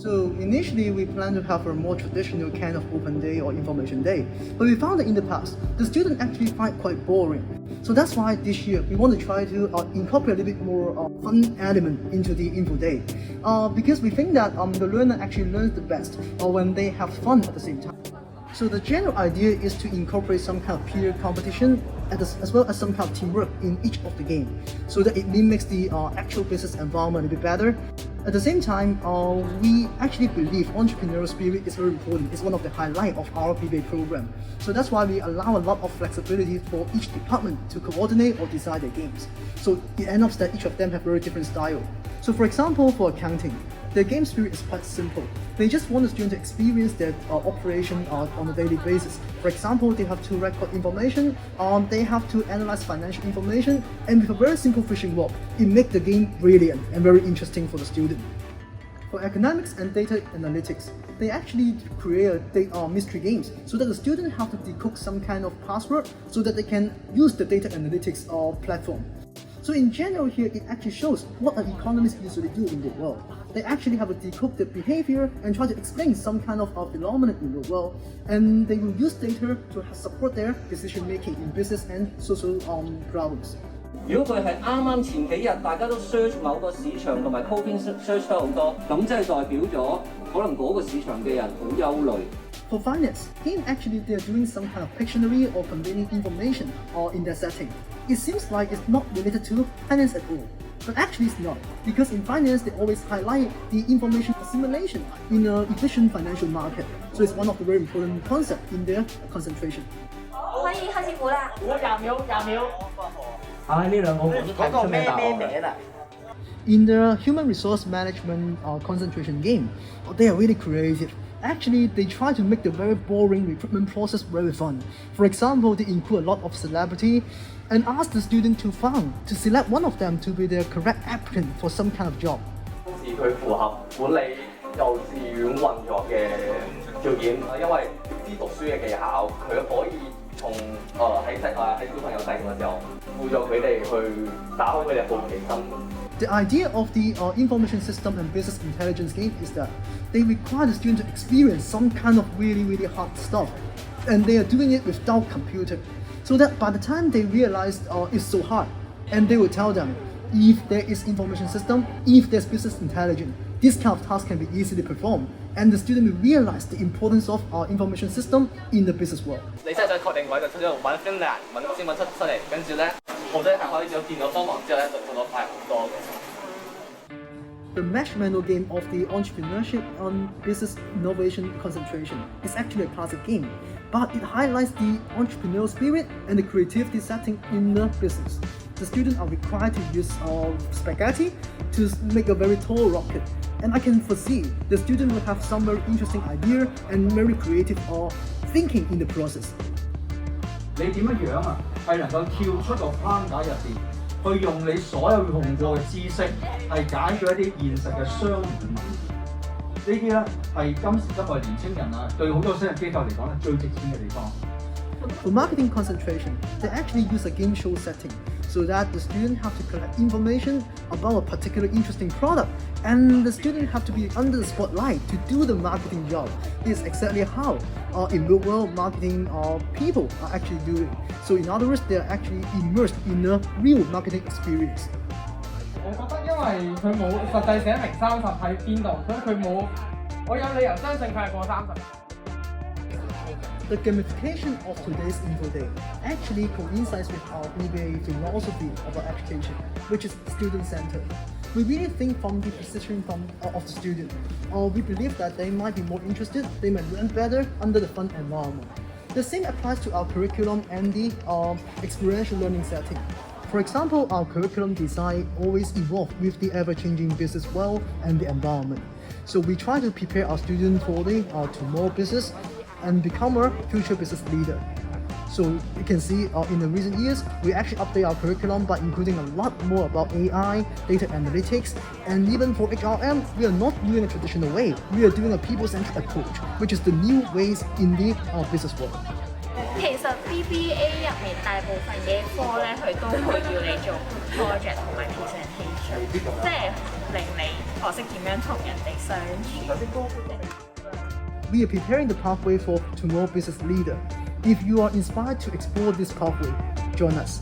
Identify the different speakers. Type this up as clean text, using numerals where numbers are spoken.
Speaker 1: So initially we planned to have a more traditional kind of open day or information day, but we found that in the past, the students actually find it quite boring. So that's why this year we want to try to incorporate a little bit more fun element into the info day, because we think that the learner actually learns the best when they have fun at the same time. So the general idea is to incorporate some kind of peer competition as well as some kind of teamwork in each of the game, so that it mimics the actual business environment a bit better. At the same time, we actually believe entrepreneurial spirit is very important. It's one of the highlights of our BBA program. So that's why we allow a lot of flexibility for each department to coordinate or design their games. So it ends up that each of them have very different style. So for example, for accounting, the game spirit is quite simple. They just want the student to experience their operation on a daily basis. For example, they have to record information, they have to analyze financial information, and with a very simple fishing rod, it makes the game brilliant and very interesting for the student. For economics and data analytics, they actually create mystery games so that the student have to decode some kind of password so that they can use the data analytics platform. So in general here, it actually shows what an economist usually do in the world. They actually have to decode the behavior and try to explain some kind of phenomenon in the world, and they will use data to support their decision making in business and social problems.
Speaker 2: 如果佢係啱前幾日大家都 search 某個市場同埋 coping search 得好多，咁即係代表咗可能嗰個市場嘅人好憂慮。
Speaker 1: For finance, game actually they are doing some kind of Pictionary or conveying information in their setting. It seems like it's not related to finance at all. But actually it's not, because in finance they always highlight the information assimilation in an efficient financial market. So it's one of the very important concepts in their concentration.
Speaker 3: 可以開始估啦。估20秒，20秒。
Speaker 2: 呢兩個我都睇唔出咩答案。
Speaker 1: In the human resource management concentration game, they are really creative. Actually, they try to make the very boring recruitment process very fun. For example, they include a lot of celebrity and ask the student to select one of them to be their correct applicant for some kind of job.
Speaker 4: 佢符合管理幼稚園運作嘅條件，因為知讀書嘅技巧，佢可以從喺小朋友細個嘅時候，輔助佢哋去打開佢哋好奇心。
Speaker 1: The idea of the information system and business intelligence game is that they require the student to experience some kind of really hard stuff, and they are doing it without computer, so that by the time they realize it's so hard, and they will tell them if there is information system, if there's business intelligence, this kind of task can be easily performed, and the student will realize the importance of our information system in the business world.
Speaker 4: 你真係想確定位就出咗揾 Finland 先揾出嚟，跟住咧好多係可以有電腦幫忙之後咧就做到快好多嘅。
Speaker 1: The marshmallow game of the entrepreneurship and business innovation concentration is actually a classic game, but it highlights the entrepreneurial spirit and the creativity setting in the business. The students are required to use spaghetti to make a very tall rocket, and I can foresee the student will have some very interesting idea and very creative thinking in the process.
Speaker 5: 你點樣啊？係能夠跳出個框架入邊，去用你所有用過嘅知識，係解決一啲現實嘅商業問題。呢啲咧係今時今日年青人啊，對好多商業機構嚟講咧最值錢嘅地方。
Speaker 1: For marketing concentration, they actually use a game show setting so that the student have to collect information about a particular interesting product, and the student have to be under the spotlight to do the marketing job. This is exactly how in real world marketing people are actually doing. So in other words, they are actually immersed in a real marketing experience.
Speaker 6: 我覺得因為佢冇實際寫明30喺邊度，所以佢冇，我有理由相信佢係過30。
Speaker 1: The gamification of today's info day actually coincides with our BBA philosophy about education, which is student-centered. We really think from the position of the student. We believe that they might be more interested, they might learn better under the fun environment. The same applies to our curriculum and the experiential learning setting. For example, our curriculum design always evolves with the ever-changing business world and the environment. So we try to prepare our students for the tomorrow business and become a future business leader. So you can see in the recent years, we actually update our curriculum by including a lot more about AI, data analytics, and even for HRM, we are not doing a traditional way. We are doing a people-centric approach, which is the new ways in the business world.
Speaker 3: 其實 BBA 入面大部分嘅科咧，佢都會要你做 project 同埋 presentation，即係
Speaker 7: 令你學識點樣同人哋相處。
Speaker 1: We are preparing the pathway for tomorrow business leader. If you are inspired to explore this pathway, join us.